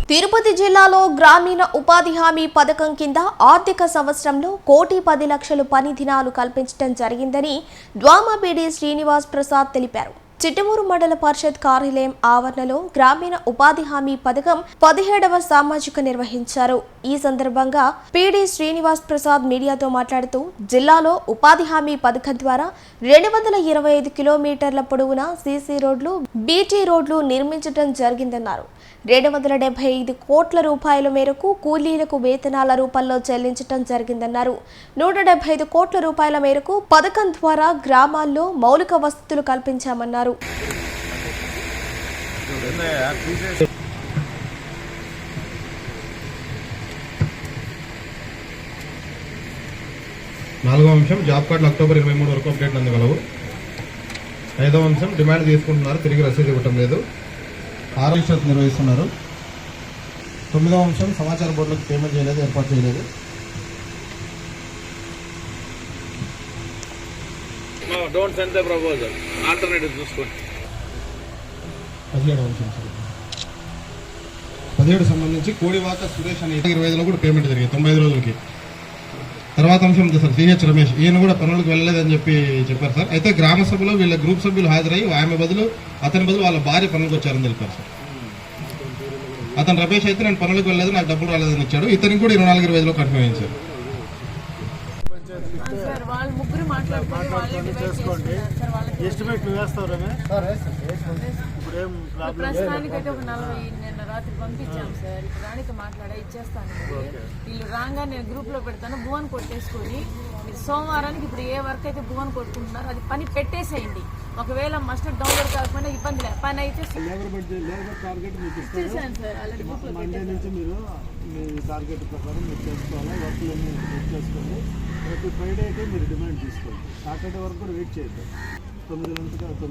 తిరుపతి జిల్లాలో గ్రామీణ ఉపాధి హామీ పథకం కింద ఆర్థిక సంవత్సరంలో 1,10,00,000 పని దినాలు కల్పించడం జరిగిందని డ్వామా పీడీ శ్రీనివాస్ ప్రసాద్ తెలిపారు. చిట్టమూరు మండల పరిషత్ కార్యాలయం ఆవరణలో గ్రామీణ ఉపాధి హామీ పథకం 17వ సామాజిక నిర్వహించారు. ఈ సందర్భంగా పీడీ శ్రీనివాస్ ప్రసాద్ మీడియాతో మాట్లాడుతూ జిల్లాలో ఉపాధి హామీ పథకం ద్వారా 225 కిలోమీటర్ల పొడవున సీసీ రోడ్లు, బీటీ రోడ్లు నిర్మించడం జరిగిందన్నారు. 275 కోట్ల రూపాయల మేరకు కూలీలకు వేతనాల రూపంలో చెల్లించడం జరిగిందన్నారు. 175 కోట్ల రూపాయల మేరకు పథకం ద్వారా గ్రామాల్లో మౌలిక వసతులు కల్పించామన్నారు. 4వ అంశం జాబ్ కార్డులు అక్టోబర్ 23 వరకు అప్డేట్ అందగలవు. 5వ అంశం డిమాండ్ తీసుకుంటున్నారు, తిరిగి రసీదు ఇవ్వటం లేదు. 6వ నిర్వహిస్తున్నారు. 9వ అంశం సమాచార బోర్డులకు పేమెంట్ చేయలేదు, ఏర్పాటు చేయలేదు. Don't send the proposal. Alternative చూసుకోండి. 17వ అంశం 17 సంబంధించి కోడివాక సురేష్ అనే 25లో కూడా పేమెంట్ జరిగింది 95 రోజులకి. తర్వాత అంశం సార్ సిహెచ్ రమేష్, ఈయన కూడా పనులకు వెళ్ళలేదని చెప్పారు సార్. అయితే గ్రామ సభలో వీళ్ళ గ్రూప్ సభ్యులు హాజరయ్యి అతని బదులు వాళ్ళ భార్య పనులకు వచ్చారని తెలిపారు సార్. అతను రమేష్ అయితే నేను పనులకు వెళ్ళలేదు, నాకు డబ్బులు రాలేదని ఇచ్చాడు. ఇతనికి కూడా 24-25లో కన్ఫర్మ్ అయింది సార్. ప్రస్తుతానికైతే ఒక 40 నిన్న రాత్రి పంపించాం సార్. ఇప్పుడు రానికి మాట్లాడా ఇచ్చేస్తాను. వీళ్ళు రాగా నేను గ్రూప్ లో పెడతాను, భువన్ కొట్టేసుకొని మీరు సోమవారానికి ఇప్పుడు ఏ వర్క్ అయితే భువన్ కొట్టుకుంటున్నారో అది పని పెట్టేసేయండి. ఒకవేళ మస్టర్ డౌన్లోడ్ కాకపోయినా ఇబ్బంది లేదు, పని అయితే ఇచ్చేసాను సార్. ఆల్రెడీ మండే నుంచి మీరు మీ టార్గెట్ ప్రకారం మీరు చేసుకోవాలి, వర్క్లన్నీ బుక్ చేసుకోండి. ప్రతి ఫ్రైడే అయితే మీరు డిమాండ్ తీసుకోండి. సాటర్డే వరకు కూడా వెయిట్ చేద్దాం. 9 నుంచి 9